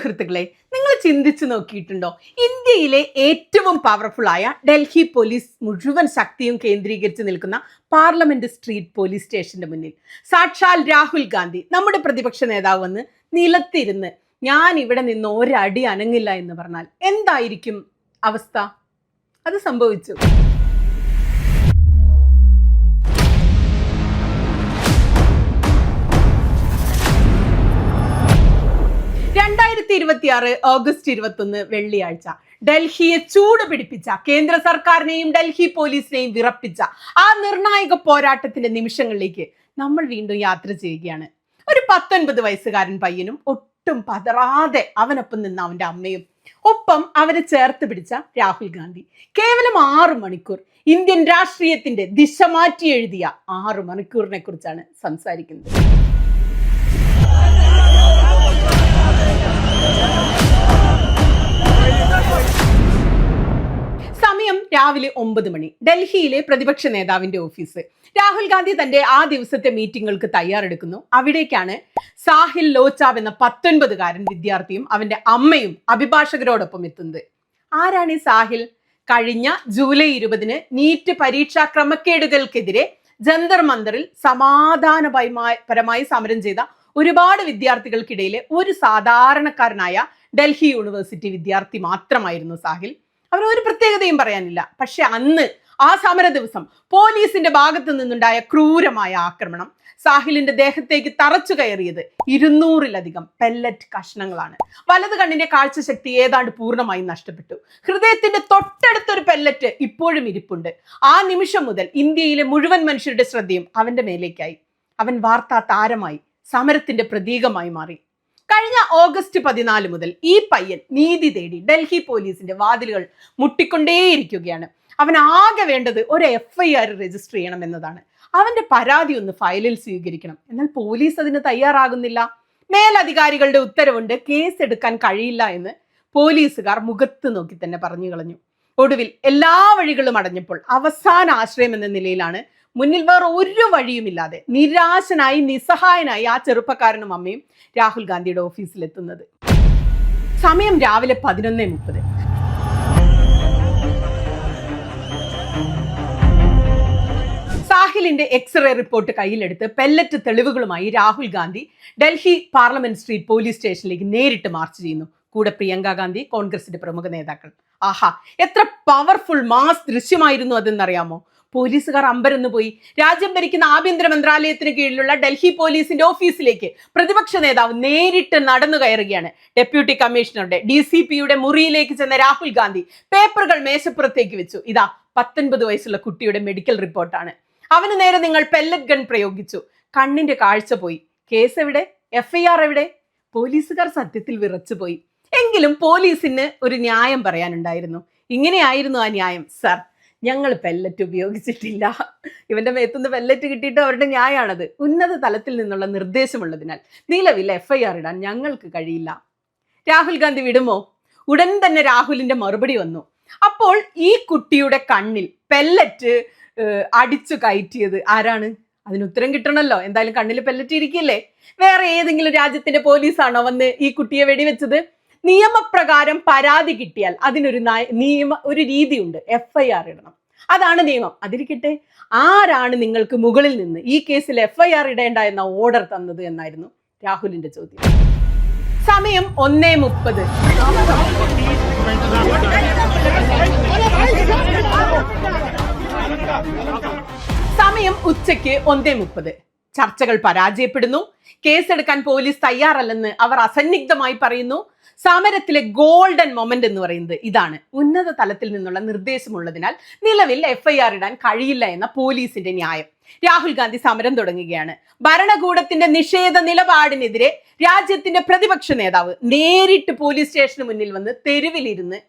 സുഹൃത്തുക്കളെ, നിങ്ങൾ ചിന്തിച്ചു നോക്കിയിട്ടുണ്ടോ? ഇന്ത്യയിലെ ഏറ്റവും പവർഫുൾ ആയ ഡൽഹി പോലീസ് മുഴുവൻ ശക്തിയും കേന്ദ്രീകരിച്ച് നിൽക്കുന്ന പാർലമെന്റ് സ്ട്രീറ്റ് പോലീസ് സ്റ്റേഷന്റെ മുന്നിൽ സാക്ഷാൽ രാഹുൽ ഗാന്ധി, നമ്മുടെ പ്രതിപക്ഷ നേതാവ്, വന്ന് നിലത്തിരുന്ന് ഞാൻ ഇവിടെ നിന്ന് ഒരടി അനങ്ങില്ല എന്ന് പറഞ്ഞാൽ എന്തായിരിക്കും അവസ്ഥ? അത് സംഭവിച്ചു. 2026 ഓഗസ്റ്റ് 21 വെള്ളിയാഴ്ച ഡൽഹിയെ ചൂട് പിടിപ്പിച്ച, കേന്ദ്ര സർക്കാരിനെയും ഡൽഹി പോലീസിനെയും വിറപ്പിച്ച ആ നിർണായക പോരാട്ടത്തിന്റെ നിമിഷങ്ങളിലേക്ക് നമ്മൾ വീണ്ടും യാത്ര ചെയ്യുകയാണ്. ഒരു 19 വയസ്സുകാരൻ പയ്യനും ഒട്ടും പതറാതെ അവനൊപ്പം നിന്ന അവന്റെ അമ്മയും, ഒപ്പം അവരെ ചേർത്ത് പിടിച്ച രാഹുൽ ഗാന്ധി. കേവലം 6 മണിക്കൂർ ഇന്ത്യൻ രാഷ്ട്രീയത്തിന്റെ ദിശ മാറ്റി എഴുതിയ 6 മണിക്കൂറിനെ കുറിച്ചാണ് സംസാരിക്കുന്നത്. സമയം രാവിലെ 9 മണി. ഡൽഹിയിലെ പ്രതിപക്ഷ നേതാവിന്റെ ഓഫീസ്. രാഹുൽ ഗാന്ധി തന്റെ ആ ദിവസത്തെ മീറ്റിങ്ങുകൾക്ക് തയ്യാറെടുക്കുന്നു. അവിടേക്കാണ് സാഹിൽ ലോച്ചാവ് എന്ന 19-കാരൻ വിദ്യാർത്ഥിയും അവന്റെ അമ്മയും അഭിഭാഷകരോടൊപ്പം എത്തുന്നത്. ആരാണ് ഈ സാഹിൽ? കഴിഞ്ഞ ജൂലൈ 20 നീറ്റ് പരീക്ഷാ ക്രമക്കേടുകൾക്കെതിരെ ജന്തർ മന്ദറിൽ സമാധാനപരമായി സമരം ചെയ്ത ഒരുപാട് വിദ്യാർത്ഥികൾക്കിടയിലെ ഒരു സാധാരണക്കാരനായ ഡൽഹി യൂണിവേഴ്സിറ്റി വിദ്യാർത്ഥി മാത്രമായിരുന്നു സാഹിൽ. അവന് ഒരു പ്രത്യേകതയും പറയാനില്ല. പക്ഷെ അന്ന് ആ സമര ദിവസം പോലീസിന്റെ ഭാഗത്തു നിന്നുണ്ടായ ക്രൂരമായ ആക്രമണം സാഹിലിന്റെ ദേഹത്തേക്ക് തറച്ചു കയറിയത് 200-ലധികം പെല്ലറ്റ് കഷ്ണങ്ങളാണ്. വലത് കണ്ണിന്റെ കാഴ്ചശക്തി ഏതാണ്ട് പൂർണ്ണമായി നഷ്ടപ്പെട്ടു. ഹൃദയത്തിന്റെ തൊട്ടടുത്തൊരു പെല്ലറ്റ് ഇപ്പോഴും ഇരിപ്പുണ്ട്. ആ നിമിഷം മുതൽ ഇന്ത്യയിലെ മുഴുവൻ മനുഷ്യരുടെ ശ്രദ്ധയും അവന്റെ മേലേക്കായി. അവൻ വാർത്താ താരമായി, സമരത്തിന്റെ പ്രതീകമായി മാറി. കഴിഞ്ഞ ഓഗസ്റ്റ് 14 മുതൽ ഈ പയ്യൻ നീതി തേടി ഡൽഹി പോലീസിന്റെ വാതിലുകൾ മുട്ടിക്കൊണ്ടേയിരിക്കുകയാണ്. അവൻ ആകെ വേണ്ടത് ഒരു FIR രജിസ്റ്റർ ചെയ്യണം എന്നതാണ്. അവന്റെ പരാതി ഒന്ന് ഫയലിൽ സ്വീകരിക്കണം. എന്നാൽ പോലീസ് അതിന് തയ്യാറാകുന്നില്ല. മേലധികാരികളുടെ ഉത്തരവുണ്ട്, കേസ് എടുക്കാൻ കഴിയില്ല എന്ന് പോലീസുകാർ മുഖത്ത് നോക്കി തന്നെ പറഞ്ഞു കളഞ്ഞു. ഒടുവിൽ എല്ലാ വഴികളും അടഞ്ഞപ്പോൾ അവസാന ആശ്രയം എന്ന നിലയിലാണ്, മുന്നിൽ വേറെ ഒരു വഴിയുമില്ലാതെ നിരാശനായി നിസ്സഹായനായി ആ ചെറുപ്പക്കാരനും അമ്മയും രാഹുൽ ഗാന്ധിയുടെ ഓഫീസിലെത്തുന്നത്. സമയം രാവിലെ 11:30. സാഹിലിന്റെ എക്സ്റേ റിപ്പോർട്ട് കയ്യിലെടുത്ത് പെല്ലറ്റ് തെളിവുകളുമായി Rahul Gandhi Delhi parliament street police സ്റ്റേഷനിലേക്ക് നേരിട്ട് മാർച്ച് ചെയ്യുന്നു. കൂടെ പ്രിയങ്ക ഗാന്ധി, കോൺഗ്രസിന്റെ പ്രമുഖ നേതാക്കൾ. ആഹാ, എത്ര പവർഫുൾ മാസ് ദൃശ്യമായിരുന്നു അതെന്നറിയാമോ? പോലീസുകാർ അമ്പരന്ന് പോയി. രാജ്യം ഭരിക്കുന്ന ആഭ്യന്തര മന്ത്രാലയത്തിന് കീഴിലുള്ള ഡൽഹി പോലീസിന്റെ ഓഫീസിലേക്ക് പ്രതിപക്ഷ നേതാവ് നേരിട്ട് നടന്നു കയറുകയാണ്. ഡെപ്യൂട്ടി കമ്മീഷണറുടെ DCPയുടെ മുറിയിലേക്ക് ചെന്ന രാഹുൽ ഗാന്ധി പേപ്പറുകൾ മേശപ്പുറത്തേക്ക് വെച്ചു. ഇതാ 19 വയസ്സുള്ള കുട്ടിയുടെ മെഡിക്കൽ റിപ്പോർട്ടാണ്. അവന് നേരെ നിങ്ങൾ പെല്ലറ്റ് ഗൺ പ്രയോഗിച്ചു. കണ്ണിന്റെ കാഴ്ച പോയി. കേസ് എവിടെ? FIR എവിടെ? പോലീസുകാർ സത്യത്തിൽ വിറച്ചുപോയി. എങ്കിലും പോലീസിന് ഒരു ന്യായം പറയാനുണ്ടായിരുന്നു. ഇങ്ങനെയായിരുന്നു ആ ന്യായം. സർ, ഞങ്ങൾ പെല്ലറ്റ് ഉപയോഗിച്ചിട്ടില്ല. ഇവന്റെ മേത്തുനിന്ന് പെല്ലറ്റ് കിട്ടിയിട്ട് അവരുടെ ന്യായമാണത്. ഉന്നത തലത്തിൽ നിന്നുള്ള നിർദ്ദേശമുള്ളതിനാൽ നിലവിൽ FIR ഇടാൻ ഞങ്ങൾക്ക് കഴിയില്ല. രാഹുൽ ഗാന്ധി വിടുമോ? ഉടൻ തന്നെ രാഹുലിന്റെ മറുപടി വന്നു. അപ്പോൾ ഈ കുട്ടിയുടെ കണ്ണിൽ പെല്ലറ്റ് അടിച്ചു കയറ്റിയത് ആരാണ്? അതിന് ഉത്തരം കിട്ടണമല്ലോ. എന്തായാലും കണ്ണിൽ പെല്ലറ്റ് ഇരിക്കില്ലേ? വേറെ ഏതെങ്കിലും രാജ്യത്തിന്റെ പോലീസാണോ വന്ന് ഈ കുട്ടിയെ വെടിവെച്ചത്? നിയമപ്രകാരം പരാതി കിട്ടിയാൽ അതിനൊരു ഒരു രീതിയുണ്ട്. FIR ഇടണം. അതാണ് നിയമം. അതിരിക്കട്ടെ, ആരാണ് നിങ്ങൾക്ക് മുകളിൽ നിന്ന് ഈ കേസിൽ FIR ഇടേണ്ട എന്ന ഓർഡർ തന്നത് എന്നായിരുന്നു രാഹുലിന്റെ ചോദ്യം. സമയം 1:30. സമയം ഉച്ചയ്ക്ക് 1:30. ചർച്ചകൾ പരാജയപ്പെടുന്നു. കേസെടുക്കാൻ പോലീസ് തയ്യാറല്ലെന്ന് അവർ അസന്നിഗ്ധമായി പറയുന്നു. സമരത്തിലെ ഗോൾഡൻ മൊമെന്റ് എന്ന് പറയുന്നത് ഇതാണ്. ഉന്നത തലത്തിൽ നിന്നുള്ള നിർദ്ദേശമുള്ളതിനാൽ നിലവിൽ FIR ഇടാൻ കഴിയില്ല എന്ന പോലീസിന്റെ ന്യായം. രാഹുൽ ഗാന്ധി സമരം തുടങ്ങുകയാണ്. ഭരണകൂടത്തിന്റെ നിഷേധ നിലപാടിനെതിരെ രാജ്യത്തിന്റെ പ്രതിപക്ഷ നേതാവ് നേരിട്ട് പോലീസ് സ്റ്റേഷന് മുന്നിൽ വന്ന് തെരുവിലിരുന്ന്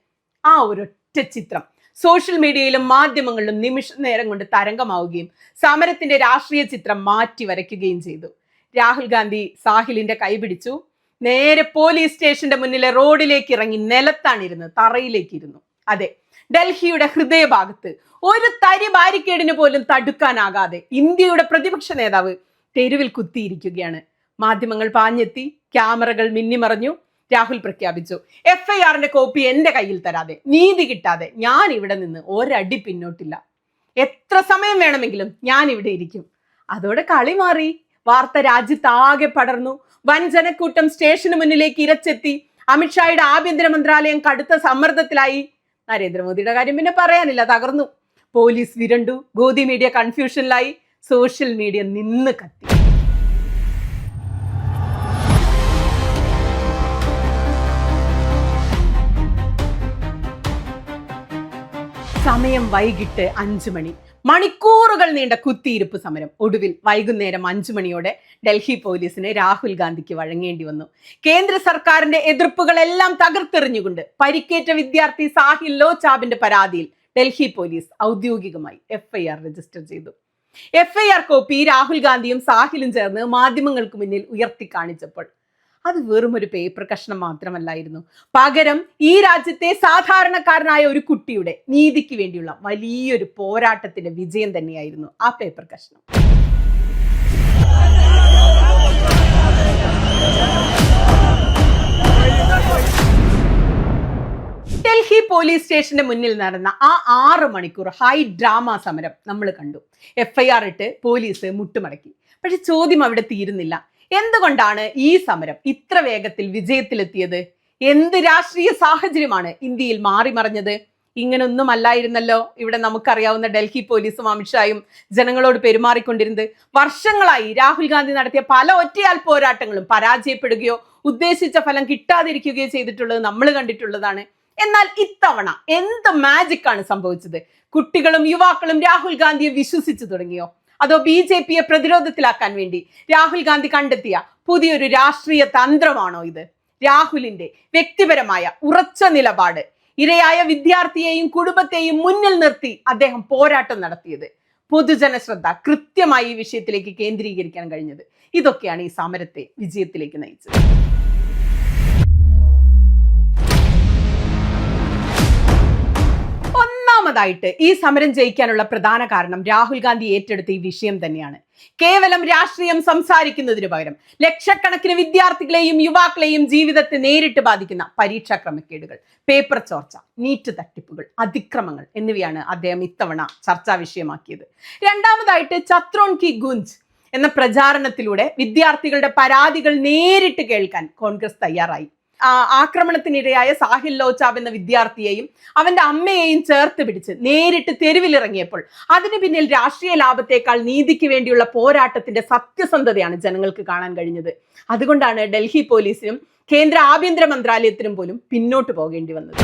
ആ ഒരൊറ്റ ചിത്രം സോഷ്യൽ മീഡിയയിലും മാധ്യമങ്ങളിലും നിമിഷ നേരം കൊണ്ട് തരംഗമാവുകയും സമരത്തിന്റെ രാഷ്ട്രീയ ചിത്രം മാറ്റി വരയ്ക്കുകയും ചെയ്തു. രാഹുൽ ഗാന്ധി സാഹിലിന്റെ കൈ പിടിച്ചു. നേരെ പോലീസ് സ്റ്റേഷന്റെ മുന്നിലെ റോഡിലേക്ക് ഇറങ്ങി നിലത്താണിരുന്ന്, തറയിലേക്ക് ഇരുന്നു. അതെ, ഡൽഹിയുടെ ഹൃദയഭാഗത്ത് ഒരു തരി ബാരിക്കേഡിന് പോലും തടുക്കാനാകാതെ ഇന്ത്യയുടെ പ്രതിപക്ഷ നേതാവ് തെരുവിൽ കുത്തിയിരിക്കുകയാണ്. മാധ്യമങ്ങൾ പാഞ്ഞെത്തി, ക്യാമറകൾ മിന്നിമറഞ്ഞു. രാഹുൽ പ്രഖ്യാപിച്ചു, FIRന്റെ കോപ്പി എന്റെ കയ്യിൽ തരാതെ, നീതി കിട്ടാതെ ഞാൻ ഇവിടെ നിന്ന് ഒരടി പിന്നോട്ടില്ല. എത്ര സമയം വേണമെങ്കിലും ഞാൻ ഇവിടെ ഇരിക്കും. അതോടെ കളി മാറി. വാർത്ത രാജ്യത്താകെ പടർന്നു. വൻ ജനക്കൂട്ടം സ്റ്റേഷന് മുന്നിലേക്ക് ഇരച്ചെത്തി. അമിത്ഷായുടെ ആഭ്യന്തര മന്ത്രാലയം കടുത്ത സമ്മർദ്ദത്തിലായി. നരേന്ദ്രമോദിയുടെ കാര്യം പിന്നെ പറയാനില്ല, തകർന്നു. പോലീസ് വിരണ്ടു. ഗോദി മീഡിയ കൺഫ്യൂഷനിലായി. സോഷ്യൽ മീഡിയ നിന്ന് കത്തി. സമയം വൈകിട്ട് 5 മണി. മണിക്കൂറുകൾ നീണ്ട കുത്തിയിരിപ്പ് സമരം. ഒടുവിൽ വൈകുന്നേരം 5 മണിയോടെ ഡൽഹി പോലീസിന് രാഹുൽ ഗാന്ധിക്ക് വഴങ്ങേണ്ടി വന്നു. കേന്ദ്ര സർക്കാരിന്റെ എതിർപ്പുകളെല്ലാം തകർത്തെറിഞ്ഞുകൊണ്ട് പരിക്കേറ്റ വിദ്യാർത്ഥി സാഹിൽ ലോചാബിന്റെ പരാതിയിൽ ഡൽഹി പോലീസ് ഔദ്യോഗികമായി FIR രജിസ്റ്റർ ചെയ്തു. FIR കോപ്പി രാഹുൽ ഗാന്ധിയും സാഹിലും ചേർന്ന് മാധ്യമങ്ങൾക്ക് മുന്നിൽ ഉയർത്തി കാണിച്ചപ്പോൾ അത് വെറും ഒരു പേപ്പർ കഷ്ണം മാത്രമല്ലായിരുന്നു. പകരം ഈ രാജ്യത്തെ സാധാരണക്കാരനായ ഒരു കുട്ടിയുടെ നീതിക്ക് വേണ്ടിയുള്ള വലിയൊരു പോരാട്ടത്തിന്റെ വിജയം തന്നെയായിരുന്നു ആ പേപ്പർ കഷ്ണം. ഡൽഹി പോലീസ് സ്റ്റേഷന്റെ മുന്നിൽ നടന്ന ആ 6 മണിക്കൂർ ഹൈ ഡ്രാമ സമരം നമ്മൾ കണ്ടു. FIR ഇട്ട് പോലീസ് മുട്ടുമടക്കി. പക്ഷെ ചോദ്യം അവിടെ തീരുന്നില്ല. എന്തുകൊണ്ടാണ് ഈ സമരം ഇത്ര വേഗത്തിൽ വിജയത്തിലെത്തിയത്? എന്ത് രാഷ്ട്രീയ സാഹചര്യമാണ് ഇന്ത്യയിൽ മാറി മറിഞ്ഞത്? ഇങ്ങനൊന്നും അല്ലായിരുന്നല്ലോ ഇവിടെ നമുക്കറിയാവുന്ന ഡൽഹി പോലീസും അമിത്ഷായും ജനങ്ങളോട് പെരുമാറിക്കൊണ്ടിരുന്നത്. വർഷങ്ങളായി രാഹുൽ ഗാന്ധി നടത്തിയ പല ഒറ്റയാൽ പോരാട്ടങ്ങളും പരാജയപ്പെടുകയോ ഉദ്ദേശിച്ച ഫലം കിട്ടാതിരിക്കുകയോ ചെയ്തിട്ടുള്ളത് നമ്മൾ കണ്ടിട്ടുള്ളതാണ്. എന്നാൽ ഇത്തവണ എന്ത് മാജിക് ആണ് സംഭവിച്ചത്? കുട്ടികളും യുവാക്കളും രാഹുൽ ഗാന്ധിയെ വിശ്വസിച്ചു തുടങ്ങിയോ? അതോ BJPയെ പ്രതിരോധത്തിലാക്കാൻ വേണ്ടി രാഹുൽ ഗാന്ധി കണ്ടെത്തിയ പുതിയൊരു രാഷ്ട്രീയ തന്ത്രമാണോ ഇത്? രാഹുലിന്റെ വ്യക്തിപരമായ ഉറച്ച നിലപാട്, ഇരയായ വിദ്യാർത്ഥിയെയും കുടുംബത്തെയും മുന്നിൽ നിർത്തി അദ്ദേഹം പോരാട്ടം നടത്തിയത്, പൊതുജന ശ്രദ്ധ കൃത്യമായി ഈ വിഷയത്തിലേക്ക് കേന്ദ്രീകരിക്കാൻ കഴിഞ്ഞത്, ഇതൊക്കെയാണ് ഈ സമരത്തെ വിജയത്തിലേക്ക് നയിച്ചത്. ഒന്നാമതായിട്ട് ഈ സമരം ജയിക്കാനുള്ള പ്രധാന കാരണം രാഹുൽ ഗാന്ധി ഏറ്റെടുത്ത ഈ വിഷയം തന്നെയാണ്. കേവലം രാഷ്ട്രീയം സംസാരിക്കുന്നതിന് പകരം ലക്ഷക്കണക്കിന് വിദ്യാർത്ഥികളെയും യുവാക്കളെയും ജീവിതത്തെ നേരിട്ട് ബാധിക്കുന്ന പരീക്ഷാ ക്രമക്കേടുകൾ, പേപ്പർ ചോർച്ച, നീറ്റ് തട്ടിപ്പുകൾ, അതിക്രമങ്ങൾ എന്നിവയാണ് അദ്ദേഹം ഇത്തവണ ചർച്ചാ വിഷയമാക്കിയത്. രണ്ടാമതായിട്ട് ചത്രോൺ കി ഗുഞ്ച് എന്ന പ്രചാരണത്തിലൂടെ വിദ്യാർത്ഥികളുടെ പരാതികൾ നേരിട്ട് കേൾക്കാൻ കോൺഗ്രസ് തയ്യാറായി. ആക്രമണത്തിനിരയായ സാഹിൽ ലോചാബ് എന്ന വിദ്യാർത്ഥിയെയും അവന്റെ അമ്മയെയും ചേർത്ത് പിടിച്ച് നേരിട്ട് തെരുവിലിറങ്ങിയപ്പോൾ അതിന് പിന്നിൽ രാഷ്ട്രീയ ലാഭത്തേക്കാൾ നീതിക്ക് വേണ്ടിയുള്ള പോരാട്ടത്തിന്റെ സത്യസന്ധതയാണ് ജനങ്ങൾക്ക് കാണാൻ കഴിഞ്ഞത്. അതുകൊണ്ടാണ് ഡൽഹി പോലീസിനും കേന്ദ്ര ആഭ്യന്തര മന്ത്രാലയത്തിനും പോലും പിന്നോട്ട് പോകേണ്ടി വന്നത്.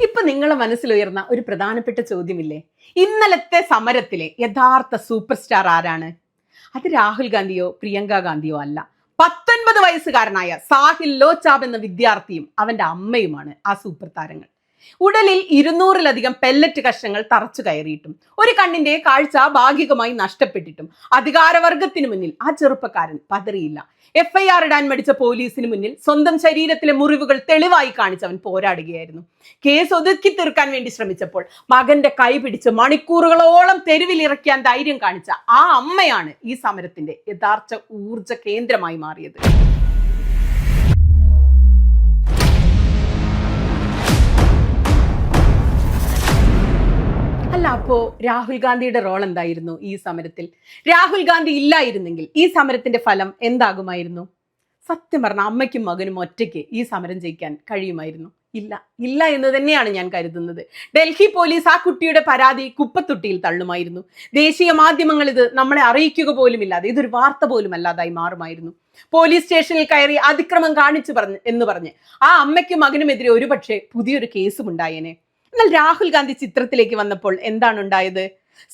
ഇപ്പൊ നിങ്ങളുടെ മനസ്സിലുയർന്ന ഒരു പ്രധാനപ്പെട്ട ചോദ്യമില്ലേ? ഇന്നലത്തെ സമരത്തിലെ യഥാർത്ഥ സൂപ്പർ സ്റ്റാർ ആരാണ്? അത് രാഹുൽ ഗാന്ധിയോ പ്രിയങ്ക ഗാന്ധിയോ അല്ല. 19 വയസ്സുകാരനായ സാഹിൽ ലോചാബ് എന്ന വിദ്യാർത്ഥിയും അവന്റെ അമ്മയുമാണ് ആ സൂപ്പർ താരങ്ങൾ. ഉടലിൽ 200-ലധികം പെല്ലറ്റ് കഷ്ണങ്ങൾ തറച്ചു കയറിയിട്ടും ഒരു കണ്ണിന്റെ കാഴ്ച ഭാഗികമായി നഷ്ടപ്പെട്ടിട്ടും അധികാരവർഗത്തിന് മുന്നിൽ ആ ചെറുപ്പക്കാരൻ പതറിയില്ല. FIR ഇടാൻ മടിച്ച പോലീസിന് മുന്നിൽ സ്വന്തം ശരീരത്തിലെ മുറിവുകൾ തെളിവായി കാണിച്ചവൻ പോരാടുകയായിരുന്നു. കേസ് ഒതുക്കി തീർക്കാൻ വേണ്ടി ശ്രമിച്ചപ്പോൾ മകന്റെ കൈ പിടിച്ച് മണിക്കൂറുകളോളം തെരുവിലിറക്കാൻ ധൈര്യം കാണിച്ച ആ അമ്മയാണ് ഈ സമരത്തിന്റെ യഥാർത്ഥ ഊർജ കേന്ദ്രമായി മാറിയത്. അല്ല, അപ്പോ രാഹുൽ ഗാന്ധിയുടെ റോൾ എന്തായിരുന്നു ഈ സമരത്തിൽ? രാഹുൽ ഗാന്ധി ഇല്ലായിരുന്നെങ്കിൽ ഈ സമരത്തിന്റെ ഫലം എന്താകുമായിരുന്നു? സത്യം പറഞ്ഞ അമ്മയ്ക്കും മകനും ഒറ്റയ്ക്ക് ഈ സമരം ജയിക്കാൻ കഴിയുമായിരുന്നു? ഇല്ല എന്ന് തന്നെയാണ് ഞാൻ കരുതുന്നത്. ഡൽഹി പോലീസ് ആ കുട്ടിയുടെ പരാതി കുപ്പത്തൊട്ടിയിൽ തള്ളുമായിരുന്നു. ദേശീയ മാധ്യമങ്ങൾ ഇത് നമ്മളെ അറിയിക്കുക പോലുമില്ലാതെ, ഇതൊരു വാർത്ത പോലും അല്ലാതായി മാറുമായിരുന്നു. പോലീസ് സ്റ്റേഷനിൽ കയറി അതിക്രമം കാണിച്ചു എന്ന് പറഞ്ഞ് ആ അമ്മയ്ക്കും മകനുമെതിരെ ഒരുപക്ഷെ പുതിയൊരു കേസും ഉണ്ടായേനെ. എന്നാൽ രാഹുൽ ഗാന്ധി ചിത്രത്തിലേക്ക് വന്നപ്പോൾ എന്താണ് ഉണ്ടായത്?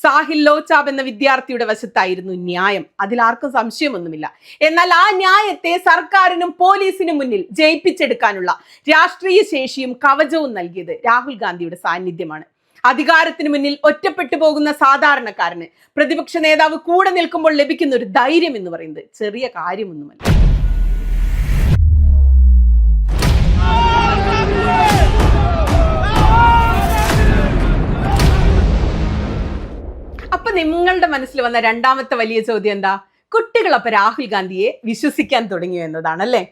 സാഹിൽ ലോചാബ് എന്ന വിദ്യാർത്ഥിയുടെ വശത്തായിരുന്നു ന്യായം, അതിലാർക്കും സംശയമൊന്നുമില്ല. എന്നാൽ ആ ന്യായത്തെ സർക്കാരിനും പോലീസിനും മുന്നിൽ ജയിപ്പിച്ചെടുക്കാനുള്ള രാഷ്ട്രീയ ശേഷിയും കവചവും നൽകിയത് രാഹുൽ ഗാന്ധിയുടെ സാന്നിധ്യമാണ്. അധികാരത്തിന് മുന്നിൽ ഒറ്റപ്പെട്ടു പോകുന്ന സാധാരണക്കാരന് പ്രതിപക്ഷ നേതാവ് കൂടെ നിൽക്കുമ്പോൾ ലഭിക്കുന്ന ഒരു ധൈര്യം എന്ന് പറയുന്നത് ചെറിയ കാര്യമൊന്നുമല്ല. നിങ്ങളുടെ മനസ്സിൽ വന്ന രണ്ടാമത്തെ വലിയ ചോദ്യം എന്താ? കുട്ടികൾ അപ്പൊ രാഹുൽ ഗാന്ധിയെ വിശ്വസിക്കാൻ തുടങ്ങിയോ എന്നതാണല്ലേ.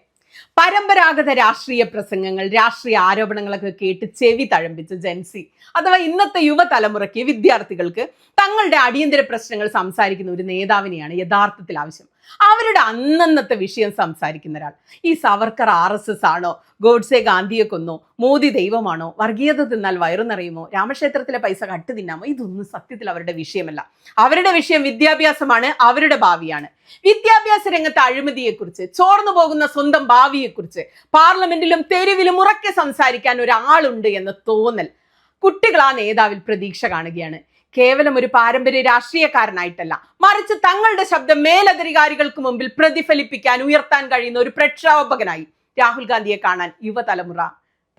പരമ്പരാഗത രാഷ്ട്രീയ പ്രസംഗങ്ങൾ, രാഷ്ട്രീയ ആരോപണങ്ങളൊക്കെ കേട്ട് ചെവി തഴമ്പിച്ച ജെൻസി അഥവാ ഇന്നത്തെ യുവതലമുറയ്ക്ക്, വിദ്യാർത്ഥികൾക്ക് തങ്ങളുടെ അടിയന്തര പ്രശ്നങ്ങൾ സംസാരിക്കുന്ന ഒരു നേതാവിനെയാണ് യഥാർത്ഥത്തിൽ ആവശ്യം. അവരുടെ അന്നന്നത്തെ വിഷയം സംസാരിക്കുന്ന ഒരാൾ. ഈ സവർക്കർ RSS ആണോ, ഗോഡ്സെ ഗാന്ധിയെ കൊന്നോ, മോദി ദൈവമാണോ, വർഗീയത തിന്നാൽ വയറു നിറയുമോ, രാമക്ഷേത്രത്തിലെ പൈസ കട്ട് തിന്നാമോ, ഇതൊന്നും സത്യത്തിൽ അവരുടെ വിഷയമല്ല. അവരുടെ വിഷയം വിദ്യാഭ്യാസമാണ്, അവരുടെ ഭാവിയാണ്. വിദ്യാഭ്യാസ രംഗത്തെ അഴിമതിയെക്കുറിച്ച്, ചോർന്നു പോകുന്ന സ്വന്തം ഭാവിയെക്കുറിച്ച് പാർലമെന്റിലും തെരുവിലും ഉറക്കെ സംസാരിക്കാൻ ഒരാളുണ്ട് എന്ന തോന്നൽ കുട്ടികൾ ആ നേതാവിൽ പ്രതീക്ഷ കാണുകയാണ്. കേവലം ഒരു പാരമ്പര്യ രാഷ്ട്രീയക്കാരനായിട്ടല്ല, മറിച്ച് തങ്ങളുടെ ശബ്ദം മേലധികാരികൾക്ക് മുമ്പിൽ പ്രതിഫലിപ്പിക്കാൻ, ഉയർത്താൻ കഴിയുന്ന ഒരു പ്രക്ഷോഭകനായി രാഹുൽ ഗാന്ധിയെ കാണാൻ യുവതലമുറ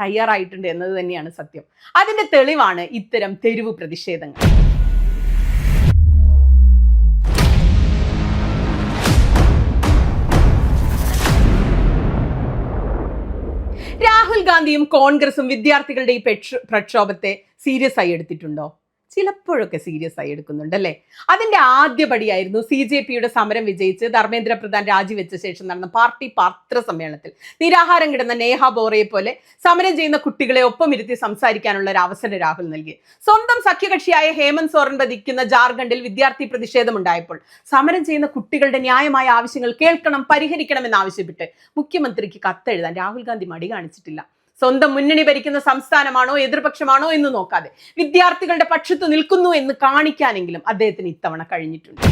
തയ്യാറായിട്ടുണ്ട് എന്നത് തന്നെയാണ് സത്യം. അതിന്റെ തെളിവാണ് ഇത്തരം തെരുവ് പ്രതിഷേധങ്ങൾ. രാഹുൽ ഗാന്ധിയും കോൺഗ്രസും വിദ്യാർത്ഥികളുടെ ഈ പ്രക്ഷോഭത്തെ സീരിയസ് ആയി എടുത്തിട്ടുണ്ടോ? ചിലപ്പോഴൊക്കെ സീരിയസ് ആയി എടുക്കുന്നുണ്ടല്ലേ. അതിന്റെ ആദ്യപടിയായിരുന്നു CJPയുടെ സമരം വിജയിച്ച് ധർമ്മേന്ദ്ര പ്രധാൻ രാജിവെച്ച ശേഷം നടന്ന പാർട്ടി പത്രസമ്മേളനത്തിൽ നിരാഹാരം കിടന്ന നേഹ ബോറയെ പോലെ സമരം ചെയ്യുന്ന കുട്ടികളെ ഒപ്പമിരുത്തി സംസാരിക്കാനുള്ള ഒരു അവസരം രാഹുൽ നൽകി. സ്വന്തം സഖ്യകക്ഷിയായ ഹേമന്ത് സോറൻ ഭരിക്കുന്ന ജാർഖണ്ഡിൽ വിദ്യാർത്ഥി പ്രതിഷേധമുണ്ടായപ്പോൾ സമരം ചെയ്യുന്ന കുട്ടികളുടെ ന്യായമായ ആവശ്യങ്ങൾ കേൾക്കണം, പരിഹരിക്കണമെന്നാവശ്യപ്പെട്ട് മുഖ്യമന്ത്രിക്ക് കത്തെഴുതാൻ രാഹുൽ ഗാന്ധി മടി കാണിച്ചിട്ടില്ല. സ്വന്തം മുന്നണി ഭരിക്കുന്ന സംസ്ഥാനമാണോ എതിർപക്ഷമാണോ എന്ന് നോക്കാതെ വിദ്യാർത്ഥികളുടെ പക്ഷത്ത് നിൽക്കുന്നു എന്ന് കാണിക്കാനെങ്കിലും അദ്ദേഹത്തിന് ഇത്തവണ കഴിഞ്ഞിട്ടുണ്ട്.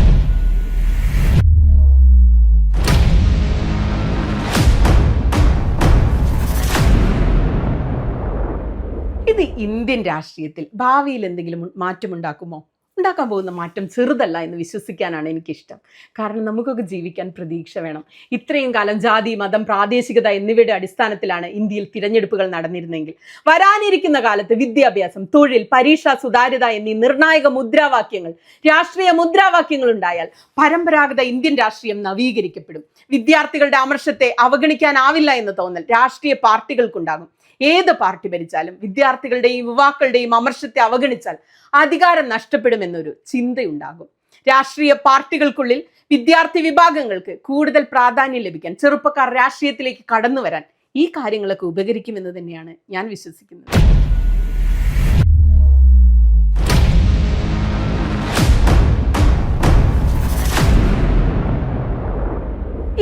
ഇത് ഇന്ത്യൻ രാഷ്ട്രീയത്തിൽ ഭാവിയിൽ എന്തെങ്കിലും മാറ്റമുണ്ടാക്കുമോ? ഉണ്ടാക്കാൻ പോകുന്ന മാറ്റം ചെറുതല്ല എന്ന് വിശ്വസിക്കാനാണ് എനിക്കിഷ്ടം. കാരണം നമുക്കൊക്കെ ജീവിക്കാൻ പ്രതീക്ഷ വേണം. ഇത്രയും കാലം ജാതി, മതം, പ്രാദേശികത എന്നിവയുടെ അടിസ്ഥാനത്തിലാണ് ഇന്ത്യയിൽ തിരഞ്ഞെടുപ്പുകൾ നടന്നിരുന്നെങ്കിൽ വരാനിരിക്കുന്ന കാലത്ത് വിദ്യാഭ്യാസം, തൊഴിൽ, പരീക്ഷ, സുതാര്യത എന്നീ നിർണായക മുദ്രാവാക്യങ്ങൾ, രാഷ്ട്രീയ മുദ്രാവാക്യങ്ങൾ ഉണ്ടായാൽ പരമ്പരാഗത ഇന്ത്യൻ രാഷ്ട്രീയം നവീകരിക്കപ്പെടും. വിദ്യാർത്ഥികളുടെ അമർഷത്തെ അവഗണിക്കാനാവില്ല എന്ന തോന്നൽ രാഷ്ട്രീയ പാർട്ടികൾക്കുണ്ടാകും. ഏത് പാർട്ടി ഭരിച്ചാലും വിദ്യാർത്ഥികളുടെയും യുവാക്കളുടെയും അമർഷത്തെ അവഗണിച്ചാൽ അധികാരം നഷ്ടപ്പെടുമെന്നൊരു ചിന്തയുണ്ടാകും. രാഷ്ട്രീയ പാർട്ടികൾക്കുള്ളിൽ വിദ്യാർത്ഥി വിഭാഗങ്ങൾക്ക് കൂടുതൽ പ്രാധാന്യം ലഭിക്കാൻ, ചെറുപ്പക്കാർ രാഷ്ട്രീയത്തിലേക്ക് കടന്നു വരാൻ ഈ കാര്യങ്ങളൊക്കെ ഉപകരിക്കുമെന്ന് തന്നെയാണ് ഞാൻ വിശ്വസിക്കുന്നത്.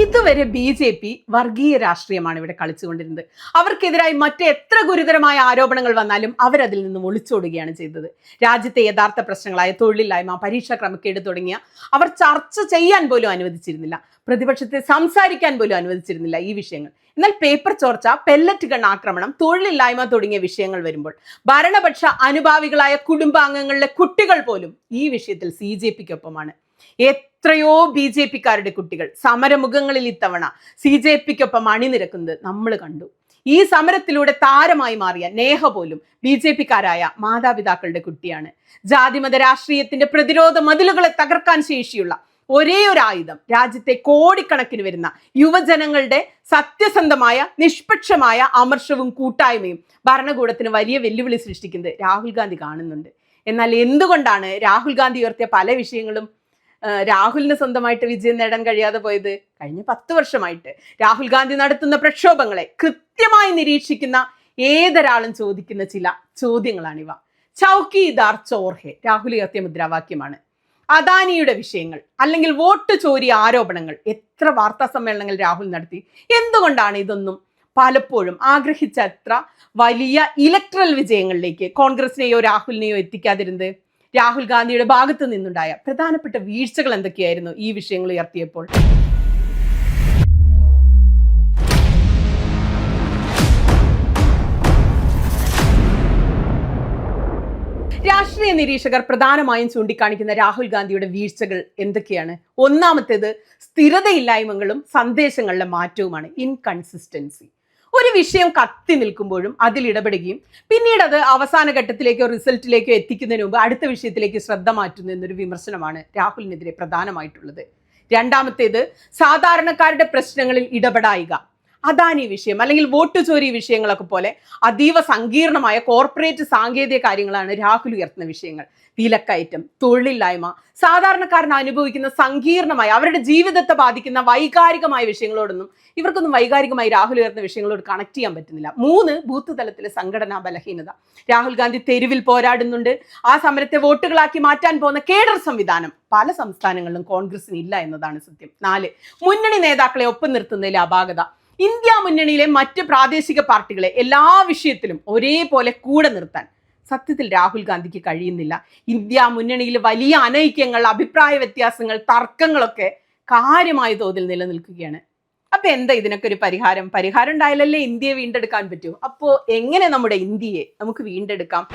ഇതുവരെ BJP വർഗീയ രാഷ്ട്രീയമാണ് ഇവിടെ കളിച്ചുകൊണ്ടിരുന്നത്. അവർക്കെതിരായി മറ്റെത്ര ഗുരുതരമായ ആരോപണങ്ങൾ വന്നാലും അവരതിൽ നിന്നും ഒളിച്ചോടുകയാണ് ചെയ്തത്. രാജ്യത്തെ യഥാർത്ഥ പ്രശ്നങ്ങളായ തൊഴിലില്ലായ്മ, പരീക്ഷാ ക്രമക്കേട് തുടങ്ങിയ അവർ ചർച്ച ചെയ്യാൻ പോലും അനുവദിച്ചിരുന്നില്ല. പ്രതിപക്ഷത്തെ സംസാരിക്കാൻ പോലും അനുവദിച്ചിരുന്നില്ല ഈ വിഷയങ്ങൾ. എന്നാൽ പേപ്പർ ചോർച്ച, പെല്ലറ്റ് ഗൺ ആക്രമണം, തൊഴിലില്ലായ്മ തുടങ്ങിയ വിഷയങ്ങൾ വരുമ്പോൾ ഭരണപക്ഷ അനുഭാവികളായ കുടുംബാംഗങ്ങളിലെ കുട്ടികൾ പോലും ഈ വിഷയത്തിൽ CJPക്കൊപ്പമാണ്. എത്രയോ BJPക്കാരുടെ കുട്ടികൾ സമരമുഖങ്ങളിൽ ഇത്തവണ CJPക്കൊപ്പം അണിനിരക്കുന്നത് നമ്മൾ കണ്ടു. ഈ സമരത്തിലൂടെ താരമായി മാറിയ നേഹ പോലും BJPക്കാരായ മാതാപിതാക്കളുടെ കുട്ടിയാണ്. ജാതിമത രാഷ്ട്രീയത്തിന്റെ പ്രതിരോധ മതിലുകളെ തകർക്കാൻ ശേഷിയുള്ള ഒരേ ഒരു ആയുധം രാജ്യത്തെ കോടിക്കണക്കിന് വരുന്ന യുവജനങ്ങളുടെ സത്യസന്ധമായ, നിഷ്പക്ഷമായ അമർഷവും കൂട്ടായ്മയും ഭരണകൂടത്തിന് വലിയ വെല്ലുവിളി സൃഷ്ടിക്കുന്നത് രാഹുൽ ഗാന്ധി കാണുന്നുണ്ട്. എന്നാൽ എന്തുകൊണ്ടാണ് രാഹുൽ ഗാന്ധി ഉയർത്തിയ പല വിഷയങ്ങളും രാഹുലിന് സ്വന്തമായിട്ട് വിജയം നേടാൻ കഴിയാതെ പോയത്? കഴിഞ്ഞ 10 വർഷമായിട്ട് രാഹുൽ ഗാന്ധി നടത്തുന്ന പ്രക്ഷോഭങ്ങളെ കൃത്യമായി നിരീക്ഷിക്കുന്ന ഏതൊരാളും ചോദിക്കുന്ന ചില ചോദ്യങ്ങളാണിവ. ചൗക്കിദാർ ചോർഹെ രാഹുൽ ഉയർത്തിയ മുദ്രാവാക്യമാണ്. അദാനിയുടെ വിഷയങ്ങൾ അല്ലെങ്കിൽ വോട്ട് ചോരി ആരോപണങ്ങൾ, എത്ര വാർത്താ സമ്മേളനങ്ങൾ രാഹുൽ നടത്തി. എന്തുകൊണ്ടാണ് ഇതൊന്നും പലപ്പോഴും ആഗ്രഹിച്ചത്ര വലിയ ഇലക്ട്രൽ വിജയങ്ങളിലേക്ക് കോൺഗ്രസിനെയോ രാഹുലിനെയോ എത്തിക്കാതിരുന്നത്? രാഹുൽ ഗാന്ധിയുടെ ഭാഗത്ത് നിന്നുണ്ടായ പ്രധാനപ്പെട്ട വീഴ്ചകൾ എന്തൊക്കെയായിരുന്നു ഈ വിഷയങ്ങൾ ഉയർത്തിയപ്പോൾ? രാഷ്ട്രീയ നിരീക്ഷകർ പ്രധാനമായും ചൂണ്ടിക്കാണിക്കുന്ന രാഹുൽ ഗാന്ധിയുടെ വീഴ്ചകൾ എന്തൊക്കെയാണ്? ഒന്നാമത്തേത് സ്ഥിരതയില്ലായ്മകളും സന്ദേശങ്ങളിലെ മാറ്റവുമാണ്. ഇൻകൺസിസ്റ്റൻസി. ഒരു വിഷയം കത്തി നിൽക്കുമ്പോഴും അതിൽ ഇടപെടുകയും പിന്നീട് അത് അവസാന ഘട്ടത്തിലേക്കോ റിസൾട്ടിലേക്കോ എത്തിക്കുന്നതിന് മുമ്പ് അടുത്ത വിഷയത്തിലേക്ക് ശ്രദ്ധ മാറ്റുന്നു എന്നൊരു വിമർശനമാണ് രാഹുലിനെതിരെ പ്രധാനമായിട്ടുള്ളത്. രണ്ടാമത്തേത് സാധാരണക്കാരുടെ പ്രശ്നങ്ങളിൽ ഇടപെടായിക. അദാനി വിഷയം അല്ലെങ്കിൽ വോട്ട് ചോരി വിഷയങ്ങളൊക്കെ പോലെ അതീവ സങ്കീർണമായ കോർപ്പറേറ്റ് സാങ്കേതിക കാര്യങ്ങളാണ് രാഹുൽ ഉയർത്തുന്ന വിഷയങ്ങൾ. വിലക്കയറ്റം, തൊഴിലില്ലായ്മ, സാധാരണക്കാരൻ അനുഭവിക്കുന്ന സങ്കീർണമായ അവരുടെ ജീവിതത്തെ ബാധിക്കുന്ന വൈകാരികമായ വിഷയങ്ങളോടൊന്നും ഇവർക്കൊന്നും വൈകാരികമായി രാഹുൽ ഉയർന്ന വിഷയങ്ങളോട് കണക്ട് ചെയ്യാൻ പറ്റുന്നില്ല. 3, ബൂത്ത് തലത്തിലെ സംഘടനാ ബലഹീനത. രാഹുൽ ഗാന്ധി തെരുവിൽ പോരാടുന്നുണ്ട്. ആ സമരത്തെ വോട്ടുകളാക്കി മാറ്റാൻ പോകുന്ന കേഡർ സംവിധാനം പല സംസ്ഥാനങ്ങളിലും കോൺഗ്രസിന് ഇല്ല എന്നതാണ് സത്യം. 4, മുന്നണി നേതാക്കളെ ഒപ്പം നിർത്തുന്നതിലെ അപാകത. ഇന്ത്യ മുന്നണിയിലെ മറ്റ് പ്രാദേശിക പാർട്ടികളെ എല്ലാ വിഷയത്തിലും ഒരേപോലെ കൂടെ നിർത്താൻ സത്യത്തിൽ രാഹുൽ ഗാന്ധിക്ക് കഴിയുന്നില്ല. ഇന്ത്യ മുന്നണിയിൽ വലിയ അനൈക്യങ്ങൾ, അഭിപ്രായ വ്യത്യാസങ്ങൾ, തർക്കങ്ങളൊക്കെ കാര്യമായ തോതിൽ നിലനിൽക്കുകയാണ്. അപ്പൊ എന്താ ഇതിനൊക്കെ ഒരു പരിഹാരം ഉണ്ടായാലല്ലേ ഇന്ത്യയെ വീണ്ടെടുക്കാൻ പറ്റൂ. അപ്പോ എങ്ങനെ നമ്മുടെ ഇന്ത്യയെ നമുക്ക് വീണ്ടെടുക്കാം?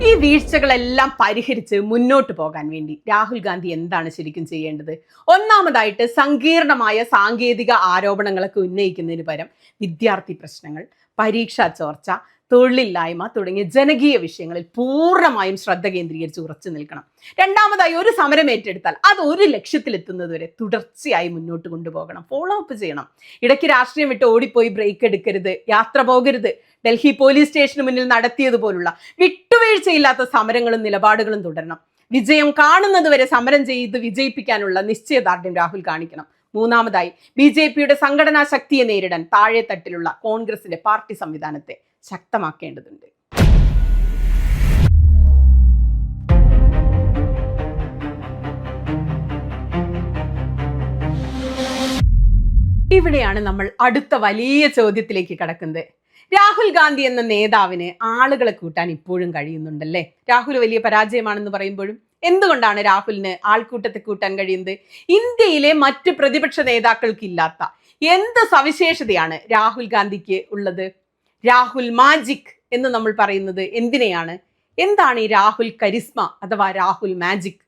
ഈ വീഴ്ചകളെല്ലാം പരിഹരിച്ച് മുന്നോട്ട് പോകാൻ വേണ്ടി രാഹുൽ ഗാന്ധി എന്താണ് ശരിക്കും ചെയ്യേണ്ടത്? ഒന്നാമതായിട്ട് സങ്കീർണമായ സാങ്കേതിക ആരോപണങ്ങളൊക്കെ ഉന്നയിക്കുന്നതിന് പകരം വിദ്യാർത്ഥി പ്രശ്നങ്ങൾ, പരീക്ഷാ ചോർച്ച, തൊഴിലില്ലായ്മ തുടങ്ങിയ ജനകീയ വിഷയങ്ങളിൽ പൂർണ്ണമായും ശ്രദ്ധ കേന്ദ്രീകരിച്ച് ഉറച്ചു നിൽക്കണം. രണ്ടാമതായി ഒരു സമരം ഏറ്റെടുത്താൽ അത് ഒരു ലക്ഷ്യത്തിലെത്തുന്നത് വരെ തുടർച്ചയായി മുന്നോട്ട് കൊണ്ടുപോകണം, ഫോളോ അപ്പ് ചെയ്യണം. ഇടയ്ക്ക് രാഷ്ട്രീയം വിട്ട് ഓടിപ്പോയി ബ്രേക്ക് എടുക്കരുത്, യാത്ര പോകരുത്. ഡൽഹി പോലീസ് സ്റ്റേഷന് മുന്നിൽ നടത്തിയതുപോലുള്ള വിട്ടുവീഴ്ചയില്ലാത്ത സമരങ്ങളും നിലപാടുകളും തുടരണം. വിജയം കാണുന്നത് വരെ സമരം ചെയ്ത് വിജയിപ്പിക്കാനുള്ള നിശ്ചയദാർഢ്യം രാഹുൽ കാണിക്കണം. മൂന്നാമതായി BJPയുടെ സംഘടനാ ശക്തിയെ നേരിടാൻ താഴെ തട്ടിലുള്ള കോൺഗ്രസിന്റെ പാർട്ടി സംവിധാനത്തെ ശക്തമാക്കേണ്ടതുണ്ട്. ഇവിടെയാണ് നമ്മൾ അടുത്ത വലിയ ചോദ്യത്തിലേക്ക് കടക്കുന്നത്. രാഹുൽ ഗാന്ധി എന്ന നേതാവിന് ആളുകളെ കൂട്ടാൻ ഇപ്പോഴും കഴിയുന്നുണ്ടല്ലേ? രാഹുൽ വലിയ പരാജയമാണെന്ന് പറയുമ്പോഴും എന്തുകൊണ്ടാണ് രാഹുലിന് ആൾക്കൂട്ടത്തെ കൂട്ടാൻ കഴിയുന്നത്? ഇന്ത്യയിലെ മറ്റ് പ്രതിപക്ഷ നേതാക്കൾക്കില്ലാത്ത എന്ത് സവിശേഷതയാണ് രാഹുൽ ഗാന്ധിക്ക് ഉള്ളത്? രാഹുൽ മാജിക് എന്ന് നമ്മൾ പറയുന്നത് എന്തിനെയാണ്? എന്താണ് ഈ രാഹുൽ കരിസ്മ അഥവാ രാഹുൽ മാജിക്?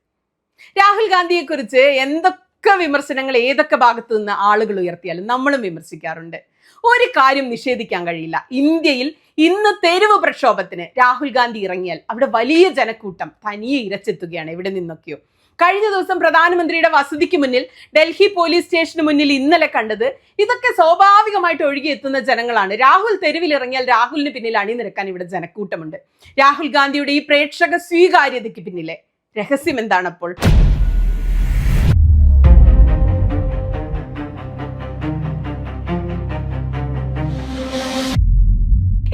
രാഹുൽ ഗാന്ധിയെ കുറിച്ച് എന്തൊക്കെ വിമർശനങ്ങൾ ഏതൊക്കെ ഭാഗത്തു നിന്ന് ആളുകൾ ഉയർത്തിയാലും നമ്മളും വിമർശിക്കാറുണ്ട്. ഒരു കാര്യം നിഷേധിക്കാൻ കഴിയില്ല, ഇന്ത്യയിൽ ഇന്ന് തെരുവ് പ്രക്ഷോഭത്തിന് രാഹുൽ ഗാന്ധി ഇറങ്ങിയാൽ അവിടെ വലിയ ജനക്കൂട്ടം തനിയെ ഇരച്ചെത്തുകയാണ് എവിടെ നിന്നൊക്കെയോ. കഴിഞ്ഞ ദിവസം പ്രധാനമന്ത്രിയുടെ വസതിക്ക് മുന്നിൽ ഡൽഹി പോലീസ് സ്റ്റേഷന് മുന്നിൽ ഇന്നലെ കണ്ടത് ഇതൊക്കെ സ്വാഭാവികമായിട്ട് ഒഴുകിയെത്തുന്ന ജനങ്ങളാണ്. രാഹുൽ തെരുവിൽ ഇറങ്ങിയാൽ രാഹുലിന് പിന്നിൽ അണിനിരക്കാൻ ഇവിടെ ജനക്കൂട്ടമുണ്ട്. രാഹുൽ ഗാന്ധിയുടെ ഈ പ്രേക്ഷക സ്വീകാര്യതയ്ക്ക് പിന്നിലെ രഹസ്യം എന്താണപ്പോൾ?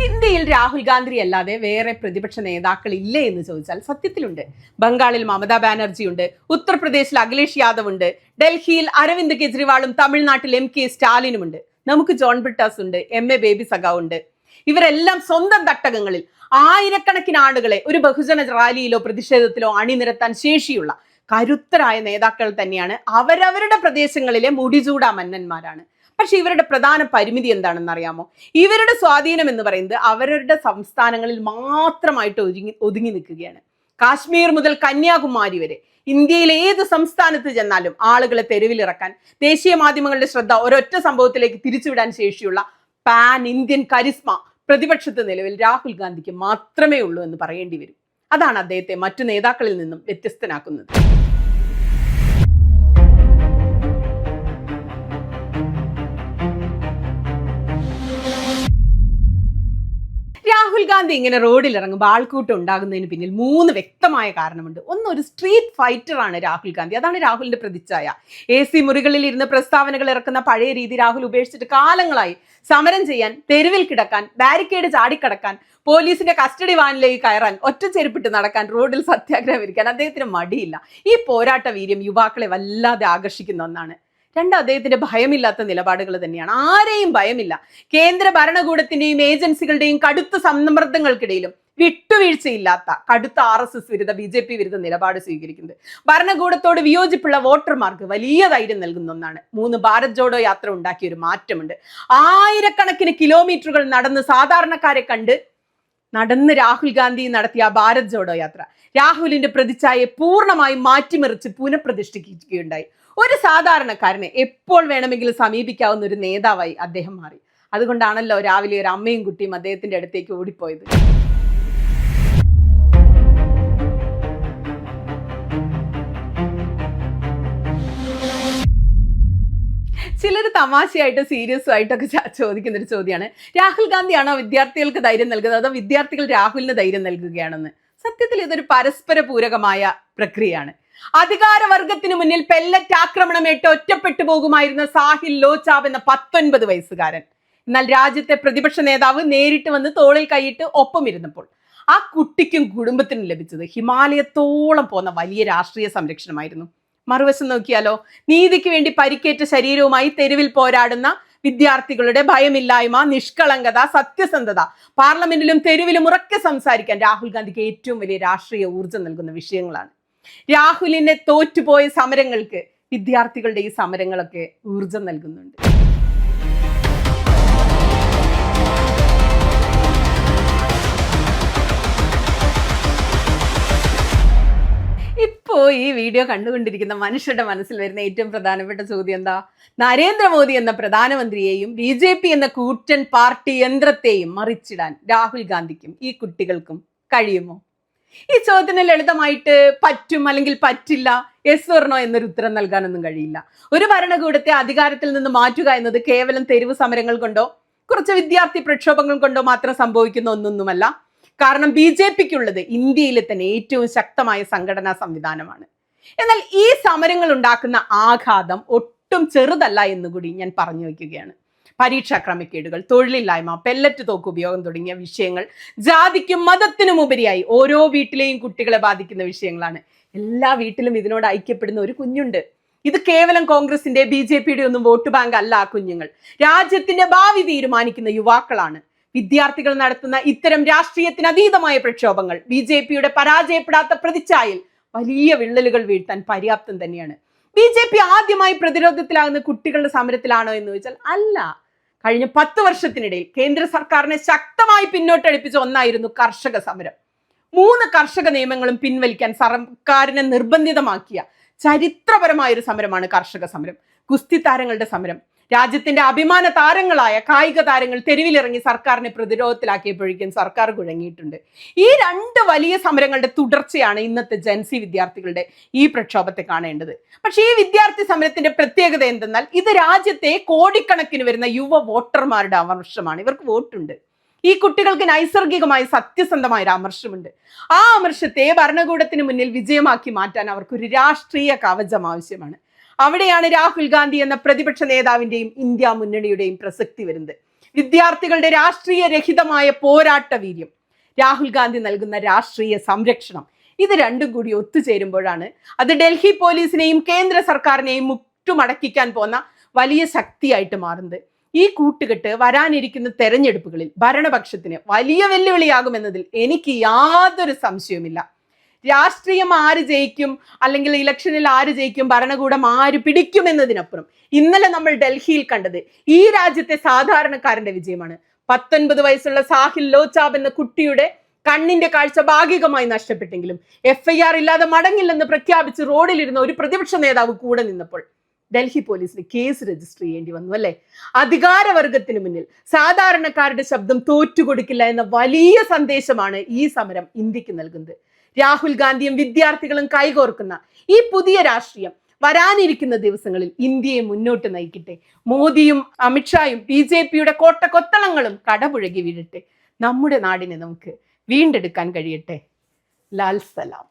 ഇന്ത്യയിൽ രാഹുൽ ഗാന്ധി അല്ലാതെ വേറെ പ്രതിപക്ഷ നേതാക്കൾ ഇല്ലേ എന്ന് ചോദിച്ചാൽ സത്യത്തിലുണ്ട്. ബംഗാളിൽ മമതാ ബാനർജി ഉണ്ട്, ഉത്തർപ്രദേശിൽ അഖിലേഷ് യാദവ് ഉണ്ട്, ഡൽഹിയിൽ അരവിന്ദ് കെജ്രിവാളും തമിഴ്നാട്ടിൽ MK സ്റ്റാലിനും ഉണ്ട്, നമുക്ക് ജോൺ ബ്രിട്ടാസ് ഉണ്ട്, MA ബേബി സഖാവ് ഉണ്ട്. ഇവരെല്ലാം സ്വന്തം തട്ടകങ്ങളിൽ ആയിരക്കണക്കിന് ആളുകളെ ഒരു ബഹുജന റാലിയിലോ പ്രതിഷേധത്തിലോ അണിനിരത്താൻ ശേഷിയുള്ള കരുത്തരായ നേതാക്കൾ തന്നെയാണ്. അവരവരുടെ പ്രദേശങ്ങളിലെ മുടിചൂടാ മന്നന്മാരാണ്. പക്ഷെ ഇവരുടെ പ്രധാന പരിമിതി എന്താണെന്ന് അറിയാമോ? ഇവരുടെ സ്വാധീനം എന്ന് പറയുന്നത് അവരുടെ സംസ്ഥാനങ്ങളിൽ മാത്രമായിട്ട് ഒതുങ്ങി നിൽക്കുകയാണ്. കാശ്മീർ മുതൽ കന്യാകുമാരി വരെ ഇന്ത്യയിലെ ഏത് സംസ്ഥാനത്ത് ചെന്നാലും ആളുകളെ തെരുവിലിറക്കാൻ, ദേശീയ മാധ്യമങ്ങളുടെ ശ്രദ്ധ ഒരൊറ്റ സംഭവത്തിലേക്ക് തിരിച്ചുവിടാൻ ശേഷിയുള്ള പാൻ ഇന്ത്യൻ കരിസ്മ പ്രതിപക്ഷത്ത് നിലവിൽ രാഹുൽ ഗാന്ധിക്ക് മാത്രമേ ഉള്ളൂ എന്ന് പറയേണ്ടി വരും. അതാണ് അദ്ദേഹത്തെ മറ്റു നേതാക്കളിൽ നിന്നും വ്യത്യസ്തനാക്കുന്നത്. രാഹുൽ ഗാന്ധി ഇങ്ങനെ റോഡിൽ ഇറങ്ങുമ്പോൾ ആൾക്കൂട്ടം ഉണ്ടാകുന്നതിന് പിന്നിൽ 3 വ്യക്തമായ കാരണമുണ്ട്. ഒന്ന്, ഒരു സ്ട്രീറ്റ് ഫൈറ്റർ ആണ് രാഹുൽ ഗാന്ധി. അതാണ് രാഹുലിന്റെ പ്രതിച്ഛായ. AC മുറികളിൽ ഇരുന്ന് പ്രസ്താവനകൾ ഇറക്കുന്ന പഴയ രീതി രാഹുൽ ഉപേക്ഷിച്ചിട്ട് കാലങ്ങളായി. സമരം ചെയ്യാൻ, തെരുവിൽ കിടക്കാൻ, ബാരിക്കേഡ് ചാടിക്കടക്കാൻ, പോലീസിന്റെ കസ്റ്റഡി വാനിലേക്ക് കയറാൻ, ഒറ്റ ചെരുപ്പിട്ട് നടക്കാൻ, റോഡിൽ സത്യാഗ്രഹം ഇരിക്കാൻ അദ്ദേഹത്തിന് മടിയില്ല. ഈ പോരാട്ട വീര്യം യുവാക്കളെ വല്ലാതെ ആകർഷിക്കുന്ന ഒന്നാണ്. 2, അദ്ദേഹത്തിന്റെ ഭയമില്ലാത്ത നിലപാടുകൾ തന്നെയാണ്. ആരെയും ഭയമില്ല. കേന്ദ്ര ഭരണകൂടത്തിന്റെയും ഏജൻസികളുടെയും കടുത്ത സമ്മർദ്ദങ്ങൾക്കിടയിലും വിട്ടുവീഴ്ചയില്ലാത്ത കടുത്ത RSS വിരുദ്ധ BJP വിരുദ്ധ നിലപാട് സ്വീകരിക്കുന്നത് ഭരണകൂടത്തോട് വിയോജിപ്പുള്ള വോട്ടർമാർക്ക് വലിയ ധൈര്യം നൽകുന്ന ഒന്നാണ്. 3, ഭാരത് ജോഡോ യാത്ര ഉണ്ടാക്കിയ ഒരു മാറ്റമുണ്ട്. ആയിരക്കണക്കിന് കിലോമീറ്ററുകൾ നടന്ന് സാധാരണക്കാരെ കണ്ട് നടന്ന് രാഹുൽ ഗാന്ധി നടത്തിയ ഭാരത് ജോഡോ യാത്ര രാഹുലിന്റെ പ്രതിച്ഛായയെ പൂർണ്ണമായും മാറ്റിമറിച്ച് പുനഃപ്രതിഷ്ഠിക്കുകയുണ്ടായി. ഒരു സാധാരണക്കാരനെ എപ്പോൾ വേണമെങ്കിലും സമീപിക്കാവുന്ന ഒരു നേതാവായി അദ്ദേഹം മാറി. അതുകൊണ്ടാണല്ലോ രാവിലെ ഒരു അമ്മയും കുട്ടിയും അദ്ദേഹത്തിന്റെ അടുത്തേക്ക് ഓടിപ്പോയത്. തമാശയായിട്ട് സീരിയസും ആയിട്ടൊക്കെ ചോദിക്കുന്ന ഒരു ചോദ്യമാണ്, രാഹുൽ ഗാന്ധിയാണോ വിദ്യാർത്ഥികൾക്ക് ധൈര്യം നൽകുന്നത് അതോ വിദ്യാർത്ഥികൾ രാഹുലിന് ധൈര്യം നൽകുകയാണെന്ന്. സത്യത്തിൽ ഇതൊരു പരസ്പര പൂരകമായ പ്രക്രിയയാണ്. അധികാരവർഗത്തിന് മുന്നിൽ പെല്ലറ്റ് ആക്രമണമേറ്റ് ഒറ്റപ്പെട്ടു പോകുമായിരുന്ന സാഹിൽ ലോച്ചാവ് എന്ന 19 വയസ്സുകാരൻ എന്നാൽ രാജ്യത്തെ പ്രതിപക്ഷ നേതാവ് നേരിട്ട് വന്ന് തോളിൽ കൈയിട്ട് ഒപ്പം ഇരുന്നപ്പോൾ ആ കുട്ടിക്കും കുടുംബത്തിനും ലഭിച്ചത് ഹിമാലയത്തോളം പോന്ന വലിയ രാഷ്ട്രീയ സംരക്ഷണമായിരുന്നു. മറുവശം നോക്കിയാലോ, നീതിക്ക് വേണ്ടി പരിക്കേറ്റ ശരീരവുമായി തെരുവിൽ പോരാടുന്ന വിദ്യാർത്ഥികളുടെ ഭയമില്ലായ്മ, നിഷ്കളങ്കത, സത്യസന്ധത പാർലമെന്റിലും തെരുവിലും ഉറക്കെ സംസാരിക്കാൻ രാഹുൽ ഗാന്ധിക്ക് ഏറ്റവും വലിയ രാഷ്ട്രീയ ഊർജ്ജം നൽകുന്ന വിഷയങ്ങളാണ്. രാഹുലിനെ തോറ്റുപോയ സമരങ്ങൾക്ക് വിദ്യാർത്ഥികളുടെ ഈ സമരങ്ങളൊക്കെ ഊർജ്ജം നൽകുന്നുണ്ട്. ഇപ്പോ ഈ വീഡിയോ കണ്ടുകൊണ്ടിരിക്കുന്ന മനുഷ്യരുടെ മനസ്സിൽ വരുന്ന ഏറ്റവും പ്രധാനപ്പെട്ട ചോദ്യം എന്താ? നരേന്ദ്രമോദി എന്ന പ്രധാനമന്ത്രിയെയും BJP എന്ന കൂറ്റൻ പാർട്ടി യന്ത്രത്തെയും മറിച്ചിടാൻ രാഹുൽ ഗാന്ധിക്കും ഈ കുട്ടികൾക്കും കഴിയുമോ? ഈ ചോദ്യത്തിന് ലളിതമായിട്ട് പറ്റും അല്ലെങ്കിൽ പറ്റില്ല, യെസ് ഓർ നോ എന്നൊരു ഉത്തരം നൽകാനൊന്നും കഴിയില്ല. ഒരു ഭരണകൂടത്തെ അധികാരത്തിൽ നിന്ന് മാറ്റുക എന്നത് കേവലം തെരുവ് സമരങ്ങൾ കൊണ്ടോ കുറച്ച് വിദ്യാർത്ഥി പ്രക്ഷോഭങ്ങൾ കൊണ്ടോ മാത്രം സംഭവിക്കുന്ന ഒന്നൊന്നുമല്ല. കാരണം BJPക്കുള്ളത് ഇന്ത്യയിലെ തന്നെ ഏറ്റവും ശക്തമായ സംഘടനാ സംവിധാനമാണ്. എന്നാൽ ഈ സമരങ്ങൾ ഉണ്ടാക്കുന്ന ആഘാതം ഒട്ടും ചെറുതല്ല എന്നുകൂടി ഞാൻ പറഞ്ഞു വയ്ക്കുകയാണ്. പരീക്ഷാ ക്രമക്കേടുകൾ, തൊഴിലില്ലായ്മ, പെല്ലറ്റ് തോക്ക് ഉപയോഗം തുടങ്ങിയ വിഷയങ്ങൾ ജാതിക്കും മതത്തിനും ഉപരിയായി ഓരോ വീട്ടിലെയും കുട്ടികളെ ബാധിക്കുന്ന വിഷയങ്ങളാണ്. എല്ലാ വീട്ടിലും ഇതിനോട് ഐക്യപ്പെടുന്ന ഒരു കുഞ്ഞുണ്ട്. ഇത് കേവലം കോൺഗ്രസിന്റെ BJPയുടെ ഒന്നും വോട്ട് ബാങ്ക് അല്ല. ആ കുഞ്ഞുങ്ങൾ രാജ്യത്തിന്റെ ഭാവി തീരുമാനിക്കുന്ന യുവാക്കളാണ്. വിദ്യാർത്ഥികൾ നടത്തുന്ന ഇത്തരം രാഷ്ട്രീയത്തിന് അതീതമായ പ്രക്ഷോഭങ്ങൾ BJPയുടെ പരാജയപ്പെടാത്ത പ്രതിച്ഛായയിൽ വലിയ വിള്ളലുകൾ വീഴ്ത്താൻ പര്യാപ്തം തന്നെയാണ്. BJP ആദ്യമായി പ്രതിരോധത്തിലാകുന്ന കുട്ടികളുടെ സമരത്തിലാണോ എന്ന് ചോദിച്ചാൽ അല്ല. കഴിഞ്ഞ 10 വർഷത്തിനിടയിൽ കേന്ദ്ര സർക്കാരിനെ ശക്തമായി പിന്നോട്ടടിപ്പിച്ച ഒന്നായിരുന്നു കർഷക സമരം. 3 കർഷക നിയമങ്ങളും പിൻവലിക്കാൻ സർക്കാരിനെ നിർബന്ധിതമാക്കിയ ചരിത്രപരമായ ഒരു സമരമാണ് കർഷക സമരം. ഗുസ്തി താരങ്ങളുടെ സമരം, രാജ്യത്തിന്റെ അഭിമാന താരങ്ങളായ കായിക താരങ്ങൾ തെരുവിലിറങ്ങി സർക്കാരിനെ പ്രതിരോധത്തിലാക്കിയപ്പോഴേക്കും സർക്കാർ കുഴങ്ങിയിട്ടുണ്ട്. ഈ 2 വലിയ സമരങ്ങളുടെ തുടർച്ചയാണ് ഇന്നത്തെ ജൻസി വിദ്യാർത്ഥികളുടെ ഈ പ്രക്ഷോഭത്തെ കാണേണ്ടത്. പക്ഷേ ഈ വിദ്യാർത്ഥി സമരത്തിന്റെ പ്രത്യേകത എന്തെന്നാൽ ഇത് രാജ്യത്തെ കോടിക്കണക്കിന് വരുന്ന യുവ വോട്ടർമാരുടെ അമർഷമാണ്. ഇവർക്ക് വോട്ടുണ്ട്. ഈ കുട്ടികൾക്ക് നൈസർഗികമായ സത്യസന്ധമായ ഒരു അമർഷമുണ്ട്. ആ അമർഷത്തെ ഭരണകൂടത്തിന് മുന്നിൽ വിജയമാക്കി മാറ്റാൻ അവർക്കൊരു രാഷ്ട്രീയ കവചം ആവശ്യമാണ്. അവിടെയാണ് രാഹുൽ ഗാന്ധി എന്ന പ്രതിപക്ഷ നേതാവിന്റെയും ഇന്ത്യ മുന്നണിയുടെയും പ്രസക്തി വരുന്നത്. വിദ്യാർത്ഥികളുടെ രാഷ്ട്രീയ രഹിതമായ പോരാട്ട വീര്യം, രാഹുൽ ഗാന്ധി നൽകുന്ന രാഷ്ട്രീയ സംരക്ഷണം, ഇത് രണ്ടും കൂടി ഒത്തുചേരുമ്പോഴാണ് അത് ഡൽഹി പോലീസിനെയും കേന്ദ്ര സർക്കാരിനെയും മുട്ടുമടക്കിക്കാൻ പോന്ന വലിയ ശക്തിയായിട്ട് മാറുന്നത്. ഈ കൂട്ടുകെട്ട് വരാനിരിക്കുന്ന തെരഞ്ഞെടുപ്പുകളിൽ ഭരണപക്ഷത്തിന് വലിയ വെല്ലുവിളിയാകുമെന്നതിൽ എനിക്ക് യാതൊരു സംശയവുമില്ല. രാഷ്ട്രീയം ആര് ജയിക്കും അല്ലെങ്കിൽ ഇലക്ഷനിൽ ആര് ജയിക്കും, ഭരണകൂടം ആര് പിടിക്കും എന്നതിനപ്പുറം ഇന്നലെ നമ്മൾ ഡൽഹിയിൽ കണ്ടത് ഈ രാജ്യത്തെ സാധാരണക്കാരന്റെ വിജയമാണ്. 19 വയസ്സുള്ള സാഹിൽ ലോച്ചാബ് എന്ന കുട്ടിയുടെ കണ്ണിന്റെ കാഴ്ച ഭാഗികമായി നഷ്ടപ്പെട്ടെങ്കിലും FIR ഇല്ലാതെ മടങ്ങില്ലെന്ന് പ്രഖ്യാപിച്ച് റോഡിലിരുന്ന ഒരു പ്രതിപക്ഷ നേതാവ് കൂടെ നിന്നപ്പോൾ ഡൽഹി പോലീസിന് കേസ് രജിസ്റ്റർ ചെയ്യേണ്ടി വന്നു അല്ലേ? അധികാരവർഗത്തിന് മുന്നിൽ സാധാരണക്കാരുടെ ശബ്ദം തോറ്റുകൊടുക്കില്ല എന്ന വലിയ സന്ദേശമാണ് ഈ സമരം ഇന്ത്യക്ക് നൽകുന്നത്. രാഹുൽ ഗാന്ധിയും വിദ്യാർത്ഥികളും കൈകോർക്കുന്ന ഈ പുതിയ രാഷ്ട്രീയം വരാനിരിക്കുന്ന ദിവസങ്ങളിൽ ഇന്ത്യയെ മുന്നോട്ട് നയിക്കട്ടെ. മോദിയും അമിത്ഷായും BJPയുടെ കോട്ടക്കൊത്തളങ്ങളും കടപുഴകി വീഴട്ടെ. നമ്മുടെ നാടിനെ നമുക്ക് വീണ്ടെടുക്കാൻ കഴിയട്ടെ. ലാൽ സലാം.